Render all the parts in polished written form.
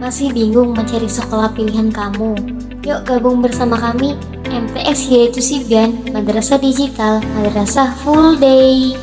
Masih bingung mencari sekolah pilihan kamu? Yuk gabung bersama kami, MTS yaitu Sibgan, Madrasah Digital, Madrasah Full Day.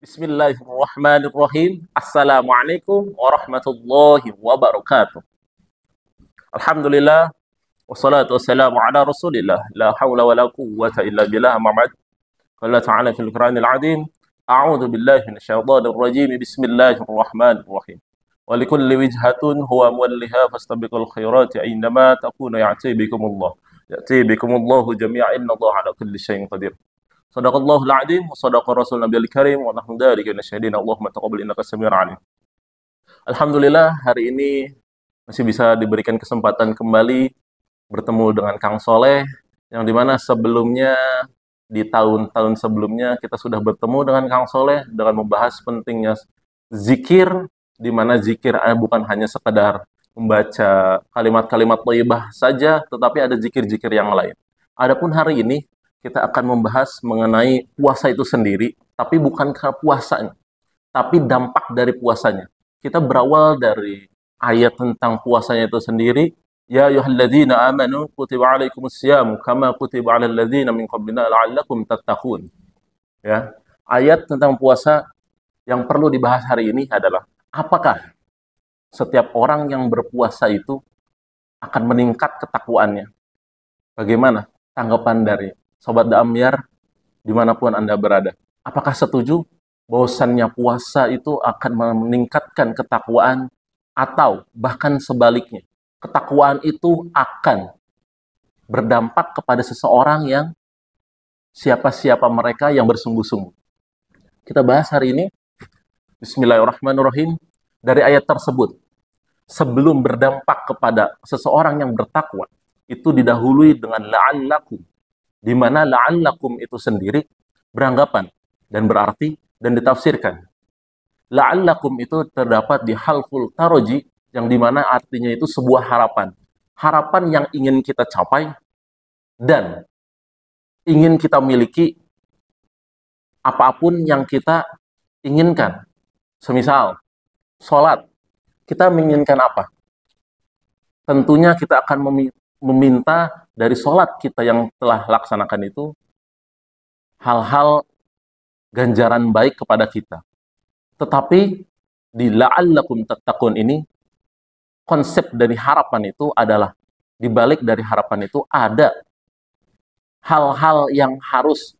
Bismillahirrahmanirrahim. Assalamualaikum warahmatullahi wabarakatuh. Alhamdulillah wassalatu wassalamu ala Rasulillah. La haula wala quwwata illa billah. Amma ba'd. Qala ta'ala fil Qur'anil 'azim. A'udzu billahi minasyaitonir rajim. Bismillahirrahmanirrahim. Wa likulli wijhatun huwa muwalliha fastabiqul khairati aynama takunu ya'ti bikumullah. Ya'ti bikumullahu jami'an innallaha ala kulli syai'in qadir. Sadaqallahul adzim wa sadaqa rasul nabiyil karim wa nahnu dzalika nasyhadina Allahumma taqabbal innaka samiul alim. Alhamdulillah hari ini masih bisa diberikan kesempatan kembali bertemu dengan Kang Soleh yang dimana sebelumnya di tahun-tahun sebelumnya kita sudah bertemu dengan Kang Soleh dengan membahas pentingnya zikir, di mana zikir bukan hanya sekedar membaca kalimat-kalimat thayyibah saja, tetapi ada zikir-zikir yang lain. Adapun hari ini kita akan membahas mengenai puasa itu sendiri, tapi bukan karena puasanya, tapi dampak dari puasanya. Kita berawal dari ayat tentang puasanya itu sendiri, ya ayyuhalladzina amanu kutiba alaikumusyamu kama kutiba alal ladzina min qablina la'allakum tattaqun. Ya, ayat tentang puasa yang perlu dibahas hari ini adalah apakah setiap orang yang berpuasa itu akan meningkat ketakwaannya? Bagaimana tanggapan dari Sobat Damyar dimanapun Anda berada? Apakah setuju bahwasannya puasa itu akan meningkatkan ketakwaan atau bahkan sebaliknya? Ketakwaan itu akan berdampak kepada seseorang yang siapa-siapa mereka yang bersungguh-sungguh. Kita bahas hari ini, Bismillahirrahmanirrahim, dari ayat tersebut. Sebelum berdampak kepada seseorang yang bertakwa, itu didahului dengan la'allakum, di mana la'allakum itu sendiri beranggapan dan berarti dan ditafsirkan. La'allakum itu terdapat di halful taroji, yang dimana artinya itu sebuah harapan. Harapan yang ingin kita capai dan ingin kita miliki apapun yang kita inginkan. Semisal, sholat. Kita menginginkan apa? Tentunya kita akan meminta dari sholat kita yang telah laksanakan itu hal-hal ganjaran baik kepada kita. Tetapi di la'allakum tattaqun ini, konsep dari harapan itu adalah, di balik dari harapan itu ada hal-hal yang harus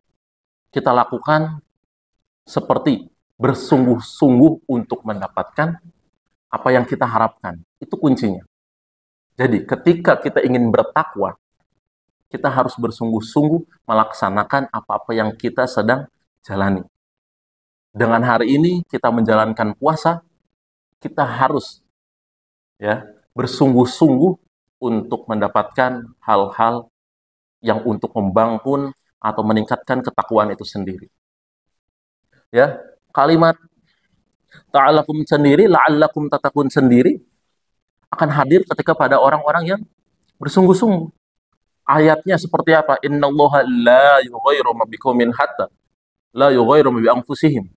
kita lakukan, seperti bersungguh-sungguh untuk mendapatkan apa yang kita harapkan. Itu kuncinya. Jadi ketika kita ingin bertakwa, kita harus bersungguh-sungguh melaksanakan apa-apa yang kita sedang jalani. Dengan hari ini kita menjalankan puasa, kita harus bersungguh-sungguh untuk mendapatkan hal-hal yang untuk membangun atau meningkatkan ketakwaan itu sendiri. Ya, kalimat ta'alakum sendiri, la'allakum tattaqun sendiri akan hadir ketika pada orang-orang yang bersungguh-sungguh. Ayatnya seperti apa? Innallaha la yughayyiru ma biqaumin hatta la yughayyiru ma bi anfusihim.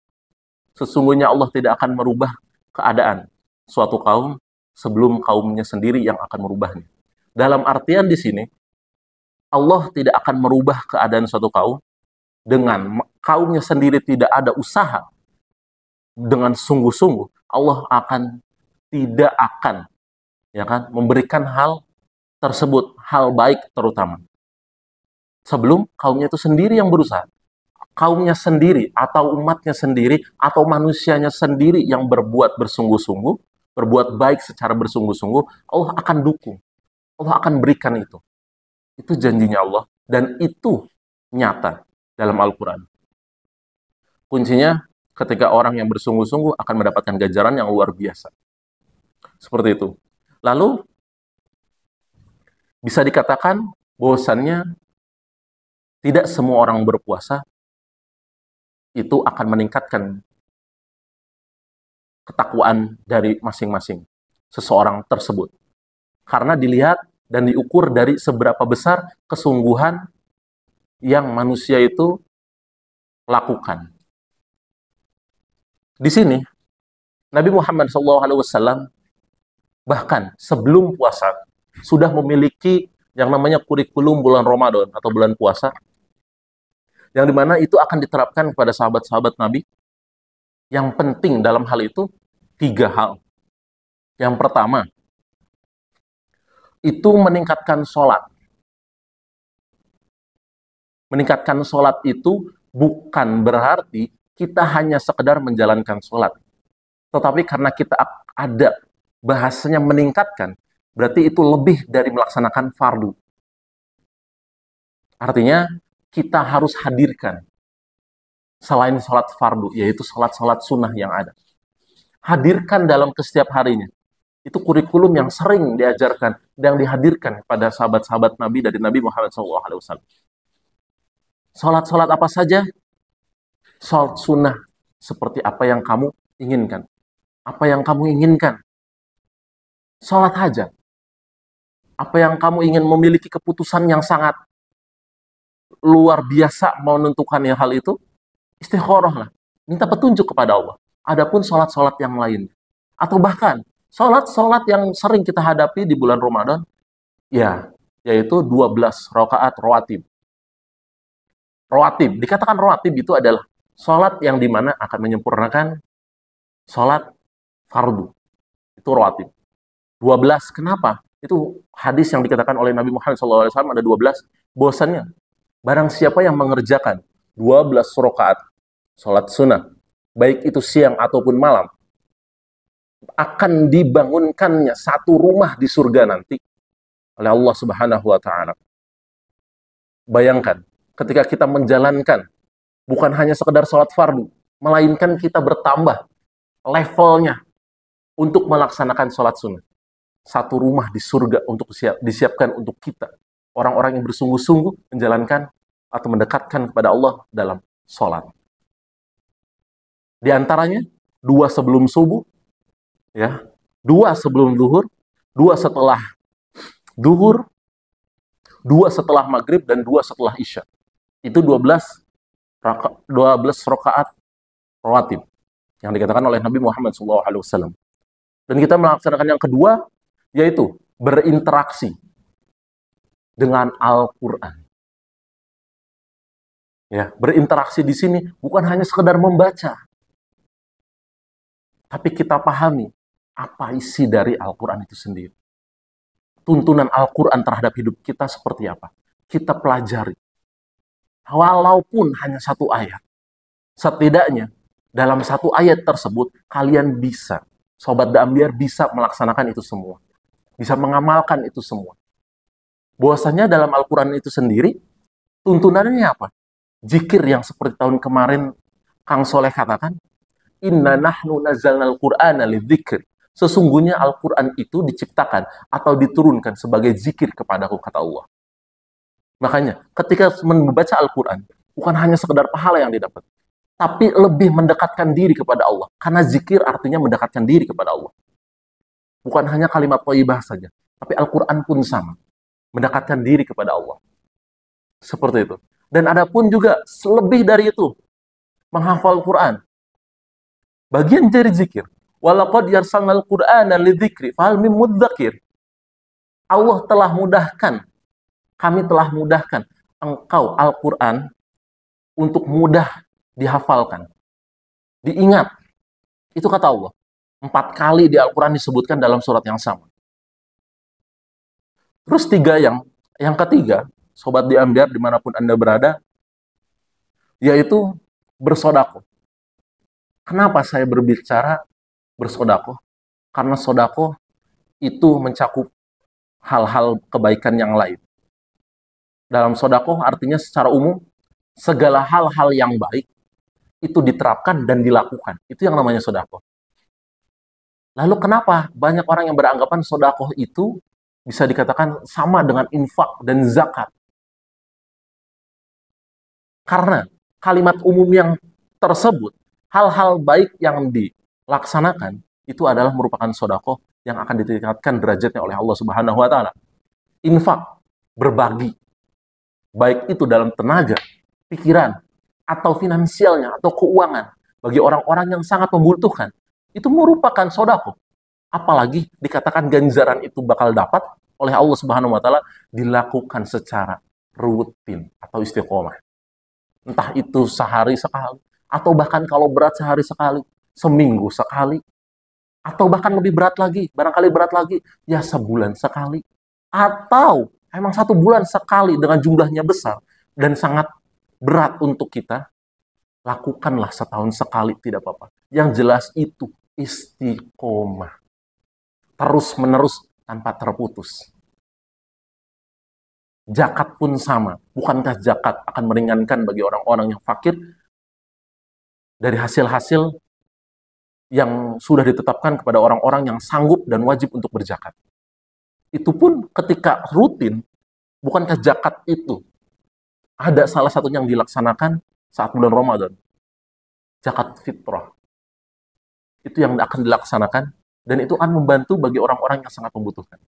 Sesungguhnya Allah tidak akan merubah keadaan suatu kaum sebelum kaumnya sendiri yang akan merubahnya. Dalam artian di sini, Allah tidak akan merubah keadaan suatu kaum dengan kaumnya sendiri tidak ada usaha dengan sungguh-sungguh. Allah tidak akan memberikan hal tersebut, hal baik terutama, sebelum kaumnya itu sendiri yang berusaha. Kaumnya sendiri, atau umatnya sendiri, atau manusianya sendiri yang berbuat bersungguh-sungguh, berbuat baik secara bersungguh-sungguh, Allah akan dukung. Allah akan berikan itu. Itu janjinya Allah, dan itu nyata dalam Al-Quran. Kuncinya, ketika orang yang bersungguh-sungguh akan mendapatkan ganjaran yang luar biasa. Seperti itu. Lalu bisa dikatakan bahwasannya tidak semua orang berpuasa itu akan meningkatkan ketakwaan dari masing-masing seseorang tersebut. Karena dilihat dan diukur dari seberapa besar kesungguhan yang manusia itu lakukan. Di sini, Nabi Muhammad SAW bahkan sebelum puasa sudah memiliki yang namanya kurikulum bulan Ramadan atau bulan puasa, yang dimana itu akan diterapkan kepada sahabat-sahabat Nabi. Yang penting dalam hal itu 3 hal. Yang pertama, itu meningkatkan sholat. Meningkatkan sholat itu bukan berarti kita hanya sekedar menjalankan sholat. Tetapi karena kita ada bahasanya meningkatkan, berarti itu lebih dari melaksanakan fardu. Artinya, kita harus hadirkan selain sholat fardu, yaitu sholat-sholat sunnah yang ada. Hadirkan dalam setiap harinya. Itu kurikulum yang sering diajarkan dan dihadirkan pada sahabat-sahabat Nabi dari Nabi Muhammad SAW. Sholat-sholat apa saja? Sholat sunnah seperti apa yang kamu inginkan. Apa yang kamu inginkan? Sholat hajat. Apa yang kamu ingin memiliki keputusan yang sangat luar biasa menentukan hal itu? Istikharah lah. Minta petunjuk kepada Allah. Adapun sholat-sholat yang lain. Atau bahkan sholat-sholat yang sering kita hadapi di bulan Ramadan, ya, yaitu 12 rakaat rawatib. Rawatib, dikatakan rawatib itu adalah sholat yang dimana akan menyempurnakan sholat fardu. Itu rawatib. 12, kenapa? Itu hadis yang dikatakan oleh Nabi Muhammad SAW ada 12. Bosannya, barang siapa yang mengerjakan 12 rakaat sholat sunnah, baik itu siang ataupun malam, akan dibangunkannya satu rumah di surga nanti oleh Allah Subhanahu wa Ta'ala. Bayangkan, ketika kita menjalankan bukan hanya sekedar sholat fardu, melainkan kita bertambah levelnya untuk melaksanakan sholat sunnah. Satu rumah di surga untuk disiapkan untuk kita, orang-orang yang bersungguh-sungguh menjalankan atau mendekatkan kepada Allah dalam sholat. Di antaranya 2 sebelum subuh, ya, 2 sebelum zuhur, 2 setelah zuhur, 2 setelah maghrib, dan 2 setelah isya. Itu 12 rakaat rawatib yang dikatakan oleh Nabi Muhammad SAW. Dan kita melaksanakan yang kedua, yaitu berinteraksi dengan Al-Quran. Ya, berinteraksi di sini bukan hanya sekedar membaca, tapi kita pahami apa isi dari Al-Quran itu sendiri. Tuntunan Al-Quran terhadap hidup kita seperti apa. Kita pelajari. Walaupun hanya 1 ayat. Setidaknya dalam 1 ayat tersebut kalian bisa, Sobat Dambiar, bisa melaksanakan itu semua. Bisa mengamalkan itu semua. Bahwasanya dalam Al-Quran itu sendiri, tuntunannya apa? Zikir yang seperti tahun kemarin Kang Soleh katakan, Inna nahnu nazzalnal Qur'ana lidzikr. Sesungguhnya Al-Quran itu diciptakan atau diturunkan sebagai zikir kepadaku, kata Allah. Makanya, ketika membaca Al-Quran, bukan hanya sekedar pahala yang didapat, tapi lebih mendekatkan diri kepada Allah. Karena zikir artinya mendekatkan diri kepada Allah. Bukan hanya kalimat thayyibah saja, tapi Al-Quran pun sama. Mendekatkan diri kepada Allah. Seperti itu. Dan ada pun juga lebih dari itu, menghafal Quran. Bagian dari zikir. Walaqad yarsalnal Qur'ana lidzikri fahal mim mudzakir. Allah telah mudahkan, kami telah mudahkan engkau Al-Quran untuk mudah dihafalkan, diingat. Itu kata Allah. 4 kali di Al-Quran disebutkan dalam surat yang sama. Terus yang ketiga, Sobat Dambiar dimanapun Anda berada, yaitu bersedekah. Kenapa saya berbicara bersedekah? Karena sedekah itu mencakup hal-hal kebaikan yang lain. Dalam sedekah artinya secara umum, segala hal-hal yang baik itu diterapkan dan dilakukan. Itu yang namanya sedekah. Lalu kenapa banyak orang yang beranggapan sodakoh itu bisa dikatakan sama dengan infak dan zakat? Karena kalimat umum yang tersebut, hal-hal baik yang dilaksanakan, itu adalah merupakan sodakoh yang akan ditingkatkan derajatnya oleh Allah Subhanahu wa Ta'ala. Infak, berbagi, baik itu dalam tenaga, pikiran, atau finansialnya, atau keuangan, bagi orang-orang yang sangat membutuhkan, itu merupakan sodakoh. Apalagi dikatakan ganjaran itu bakal dapat oleh Allah Subhanahu wa Ta'ala dilakukan secara rutin atau istiqomah. Entah itu sehari sekali, atau bahkan kalau berat sehari sekali, seminggu sekali, atau bahkan lebih berat lagi, barangkali berat lagi, ya sebulan sekali. Atau emang 1 bulan sekali dengan jumlahnya besar dan sangat berat untuk kita, lakukanlah setahun sekali, tidak apa-apa. Yang jelas itu istiqomah. Terus-menerus tanpa terputus. Zakat pun sama. Bukankah zakat akan meringankan bagi orang-orang yang fakir dari hasil-hasil yang sudah ditetapkan kepada orang-orang yang sanggup dan wajib untuk berzakat? Itu pun ketika rutin, bukankah zakat itu ada salah satunya yang dilaksanakan saat bulan Ramadan? Zakat fitrah. Itu yang akan dilaksanakan, dan itu akan membantu bagi orang-orang yang sangat membutuhkan.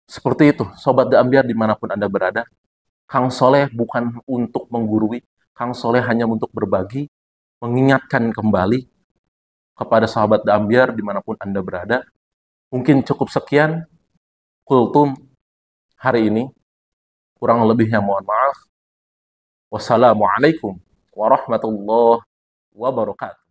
Seperti itu, Sobat The Ambiar dimanapun Anda berada, Kang Soleh bukan untuk menggurui, Kang Soleh hanya untuk berbagi, mengingatkan kembali kepada sahabat The Ambiar dimanapun Anda berada. Mungkin cukup sekian kultum hari ini. Kurang lebihnya mohon maaf. Wassalamualaikum warahmatullahi wabarakatuh.